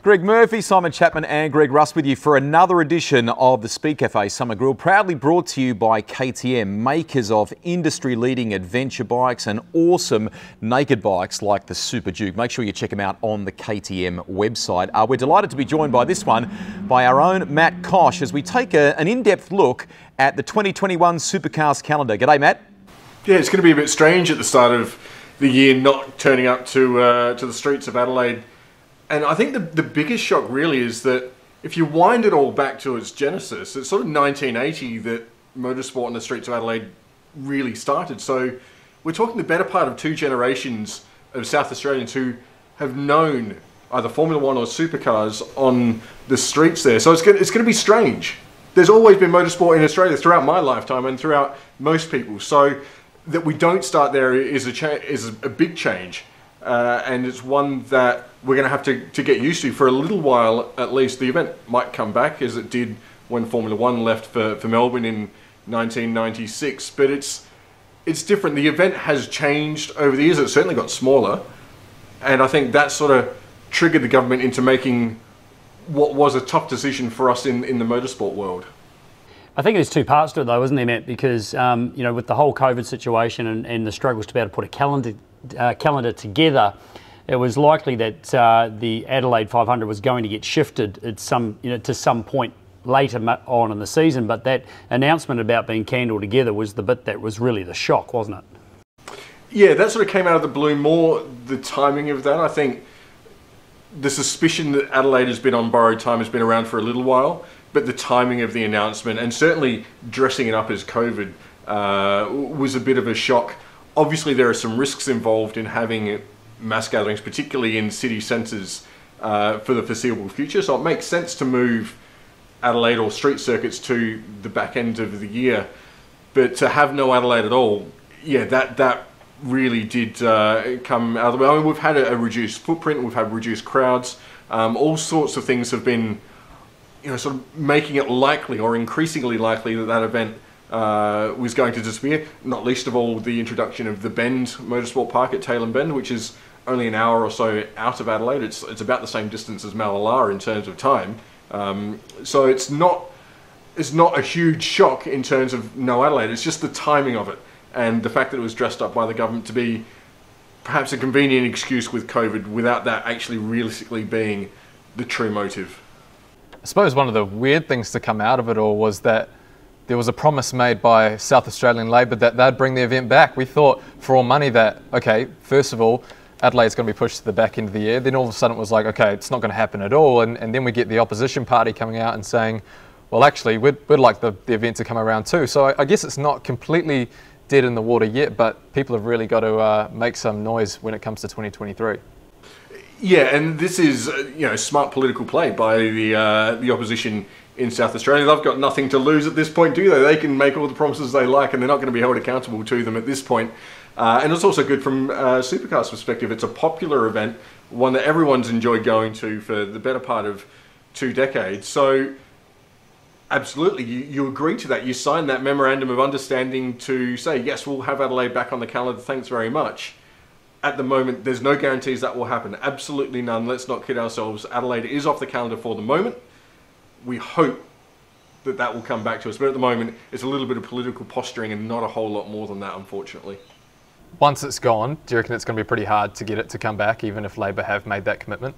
Greg Murphy, Simon Chapman and Greg Russ with you for another edition of the Speed Cafe Summer Grill, proudly brought to you by KTM, makers of industry-leading adventure bikes and awesome naked bikes like the Super Duke. Make sure you check them out on the KTM website. We're delighted to be joined by this one by our own Mat Coch as we take an in-depth look at the 2021 Supercars calendar. G'day, Matt. Yeah, it's going to be a bit strange at the start of the year not turning up to the streets of Adelaide. And I think the biggest shock really is that if you wind it all back to its genesis, it's sort of 1980 that motorsport on the streets of Adelaide really started. So we're talking the better part of two generations of South Australians who have known either Formula One or supercars on the streets there. So it's going to be strange. There's always been motorsport in Australia throughout my lifetime and throughout most people. So that we don't start there is a big change. And it's one that we're going to have to get used to for a little while at least. The event might come back as it did when Formula One left for Melbourne in 1996, but it's different. The event has changed over the years. It certainly got smaller, and I think that sort of triggered the government into making what was a tough decision for us in the motorsport world. I think there's two parts to it though, isn't there, Matt? Because you know, with the whole COVID situation and the struggles to be able to put a calendar together, it was likely that the Adelaide 500 was going to get shifted at to some point later on in the season. But that announcement about being canned altogether was the bit that was really the shock, wasn't it? Yeah, that sort of came out of the blue. More the timing of that. I think the suspicion that Adelaide has been on borrowed time has been around for a little while, but the timing of the announcement and certainly dressing it up as COVID was a bit of a shock. Obviously, there are some risks involved in having mass gatherings, particularly in city centres, for the foreseeable future. So it makes sense to move Adelaide or street circuits to the back end of the year. But to have no Adelaide at all, yeah, that really did come out of the way. I mean, we've had a reduced footprint, we've had reduced crowds, all sorts of things have been, sort of making it likely or increasingly likely that event was going to disappear, not least of all the introduction of the Bend Motorsport Park at Tailem Bend, which is only an hour or so out of Adelaide. It's about the same distance as Malala in terms of time. So it's not a huge shock in terms of no Adelaide, it's just the timing of it and the fact that it was dressed up by the government to be perhaps a convenient excuse with COVID without that actually realistically being the true motive. I suppose one of the weird things to come out of it all was that there was a promise made by South Australian Labor that they'd bring the event back. We thought for all money that, okay, first of all, Adelaide's going to be pushed to the back end of the year. Then all of a sudden it was like, okay, it's not going to happen at all. And then we get the opposition party coming out and saying, well, actually, we'd like the event to come around too. So I guess it's not completely dead in the water yet, but people have really got to make some noise when it comes to 2023. Yeah, and this is smart political play by the opposition in South Australia. They've got nothing to lose at this point, do they? They can make all the promises they like and they're not going to be held accountable to them at this point. And it's also good from Supercars' perspective. It's a popular event, one that everyone's enjoyed going to for the better part of 2 decades. So absolutely, you agree to that. You signed that memorandum of understanding to say, yes, we'll have Adelaide back on the calendar, thanks very much. At the moment, there's no guarantees that will happen. Absolutely none. Let's not kid ourselves. Adelaide is off the calendar for the moment. We hope that will come back to us. But at the moment, it's a little bit of political posturing and not a whole lot more than that, unfortunately. Once it's gone, do you reckon it's going to be pretty hard to get it to come back, even if Labor have made that commitment?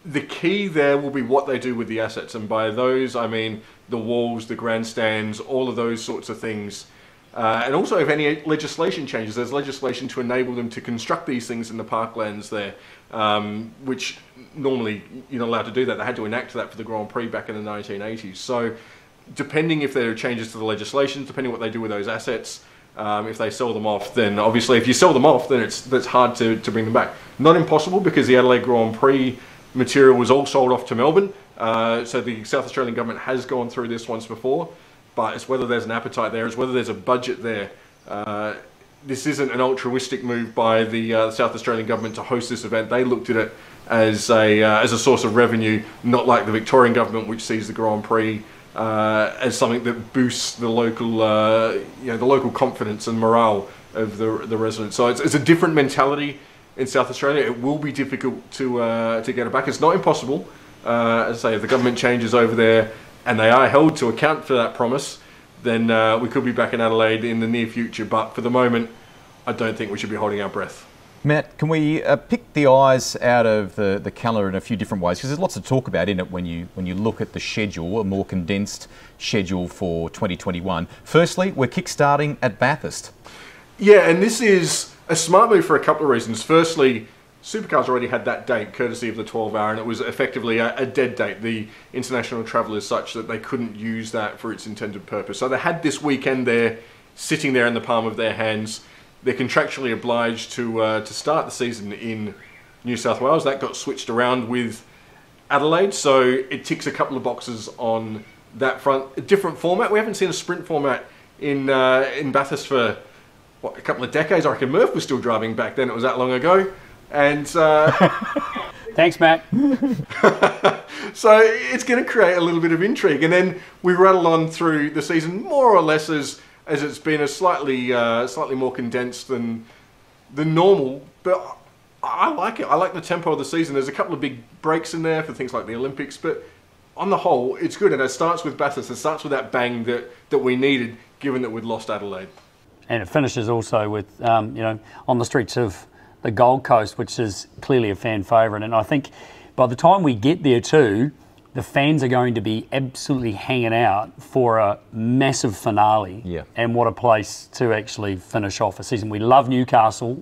The key there will be what they do with the assets. And by those, I mean the walls, the grandstands, all of those sorts of things. And also if any legislation changes, there's legislation to enable them to construct these things in the parklands there, which normally you're not allowed to do that. They had to enact that for the Grand Prix back in the 1980s. So depending if there are changes to the legislation, depending what they do with those assets, if they sell them off, then obviously if you sell them off, then that's hard to bring them back. Not impossible, because the Adelaide Grand Prix material was all sold off to Melbourne. So the South Australian government has gone through this once before. But it's whether there's an appetite there, it's whether there's a budget there. This isn't an altruistic move by the South Australian government to host this event. They looked at it as a source of revenue, not like the Victorian government, which sees the Grand Prix as something that boosts the local confidence and morale of the residents. So it's a different mentality in South Australia. It will be difficult to get it back. It's not impossible, as I say, if the government changes over there and they are held to account for that promise, then we could be back in Adelaide in the near future. But for the moment, I don't think we should be holding our breath. Matt, can we pick the eyes out of the calendar in a few different ways? Because there's lots to talk about in it when you look at the schedule, a more condensed schedule for 2021. Firstly, we're kick-starting at Bathurst. Yeah, and this is a smart move for a couple of reasons. Firstly, Supercars already had that date, courtesy of the 12-hour, and it was effectively a dead date. The international travel is such that they couldn't use that for its intended purpose. So they had this weekend there, sitting there in the palm of their hands. They're contractually obliged to start the season in New South Wales. That got switched around with Adelaide, so it ticks a couple of boxes on that front. A different format. We haven't seen a sprint format in Bathurst for, what, a couple of decades. I reckon Murph was still driving back then. It was that long ago. And thanks, Matt. So it's going to create a little bit of intrigue. And then we rattle on through the season more or less as it's been a slightly more condensed than normal. But I like it. I like the tempo of the season. There's a couple of big breaks in there for things like the Olympics, but on the whole, it's good. And it starts with Bathurst. It starts with that bang that we needed, given that we'd lost Adelaide. And it finishes also with, on the streets of the Gold Coast, which is clearly a fan favourite. And I think by the time we get there too, the fans are going to be absolutely hanging out for a massive finale. Yeah. And what a place to actually finish off a season. We love Newcastle,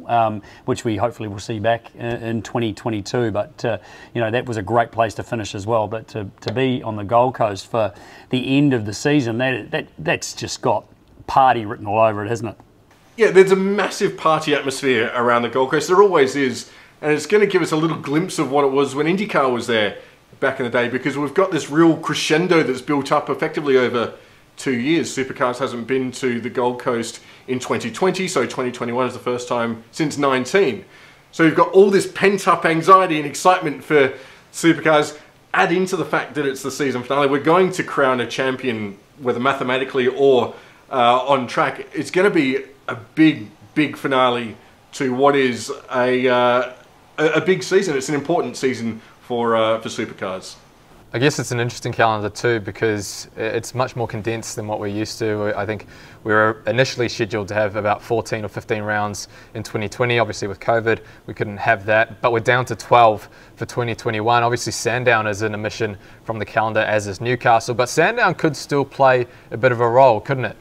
which we hopefully will see back in 2022. But, that was a great place to finish as well. But to be on the Gold Coast for the end of the season, that's just got party written all over it, hasn't it? Yeah, there's a massive party atmosphere around the Gold Coast. There always is. And it's going to give us a little glimpse of what it was when IndyCar was there back in the day, because we've got this real crescendo that's built up effectively over 2 years. Supercars hasn't been to the Gold Coast in 2020, so 2021 is the first time since 19. So you've got all this pent-up anxiety and excitement for Supercars. Add into the fact that it's the season finale. We're going to crown a champion, whether mathematically or on track. It's going to be a big finale to what is a big season. It's an important season for Supercars. I guess it's an interesting calendar too, because it's much more condensed than what we're used to. I think we were initially scheduled to have about 14 or 15 rounds in 2020. Obviously with COVID, we couldn't have that, but we're down to 12 for 2021. Obviously Sandown is an omission from the calendar, as is Newcastle, but Sandown could still play a bit of a role, couldn't it?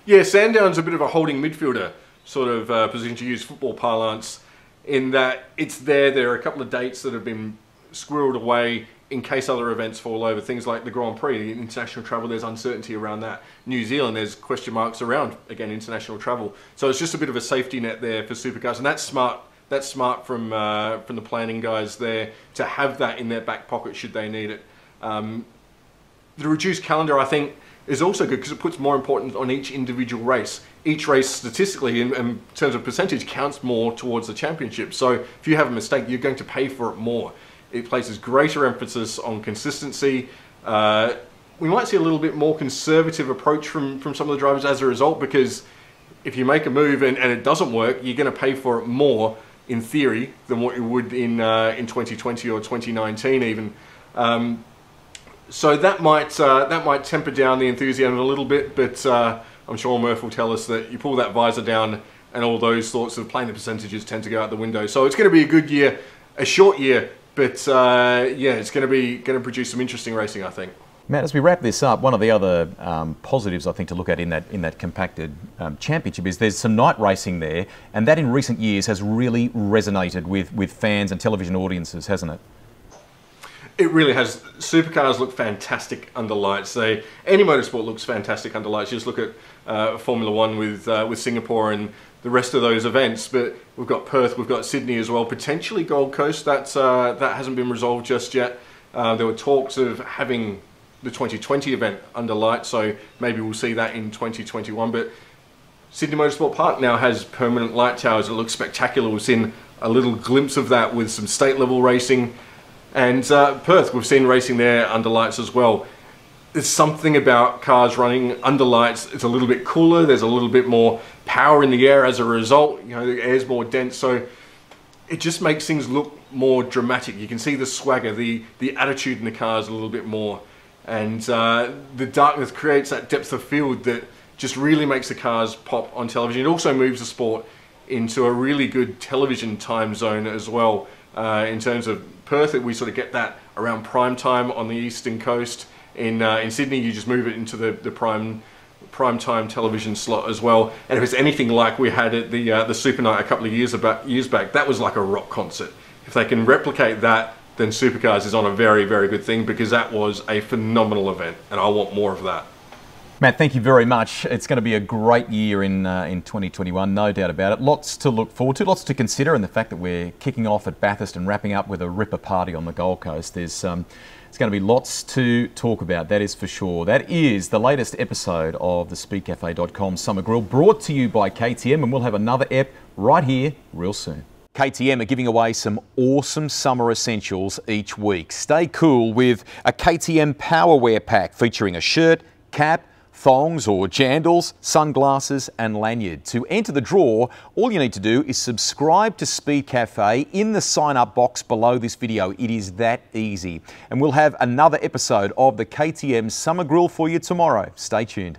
Yeah, Sandown's a bit of a holding midfielder sort of position, to use football parlance, in that it's there. There are a couple of dates that have been squirreled away in case other events fall over. Things like the Grand Prix, the international travel, there's uncertainty around that. New Zealand, there's question marks around, again, international travel. So it's just a bit of a safety net there for Supercars, and that's smart. That's smart from the planning guys there to have that in their back pocket should they need it. The reduced calendar, I think, is also good because it puts more importance on each individual race. Each race statistically, in terms of percentage, counts more towards the championship. So if you have a mistake, you're going to pay for it more. It places greater emphasis on consistency. We might see a little bit more conservative approach from some of the drivers as a result, because if you make a move and it doesn't work, you're going to pay for it more, in theory, than what you would in 2020 or 2019 even. So that might temper down the enthusiasm a little bit, but I'm sure Murph will tell us that you pull that visor down and all those sorts of playing the percentages tend to go out the window. So it's going to be a good year, a short year, but yeah, it's going to produce some interesting racing, I think. Matt, as we wrap this up, one of the other positives I think to look at in that compacted championship is there's some night racing there, and that in recent years has really resonated with fans and television audiences, hasn't it? It really has. Supercars look fantastic under lights. Any motorsport looks fantastic under lights. You just look at Formula One with Singapore and the rest of those events. But we've got Perth, we've got Sydney as well. Potentially Gold Coast. That hasn't been resolved just yet. There were talks of having the 2020 event under lights, so maybe we'll see that in 2021. But Sydney Motorsport Park now has permanent light towers. It looks spectacular. We've seen a little glimpse of that with some state level racing. And Perth, we've seen racing there under lights as well. There's something about cars running under lights. It's a little bit cooler. There's a little bit more power in the air as a result. You know, the air's more dense, so it just makes things look more dramatic. You can see the swagger, the attitude in the cars a little bit more. And the darkness creates that depth of field that just really makes the cars pop on television. It also moves the sport into a really good television time zone as well. In terms of Perth, we sort of get that around prime time on the eastern coast. In Sydney, you just move it into the prime time television slot as well. And if it's anything like we had at the Super Night a couple of years back, that was like a rock concert. If they can replicate that, then Supercars is on a very, very good thing, because that was a phenomenal event, and I want more of that. Matt, thank you very much. It's going to be a great year in 2021, no doubt about it. Lots to look forward to, lots to consider, and the fact that we're kicking off at Bathurst and wrapping up with a ripper party on the Gold Coast. There's going to be lots to talk about, that is for sure. That is the latest episode of the speedcafe.com Summer Grill, brought to you by KTM, and we'll have another ep right here real soon. KTM are giving away some awesome summer essentials each week. Stay cool with a KTM Powerwear pack featuring a shirt, cap, thongs or jandals, sunglasses and lanyard. To enter the draw, all you need to do is subscribe to Speed Cafe in the sign-up box below this video. It is that easy. And we'll have another episode of the KTM Summer Grill for you tomorrow. Stay tuned.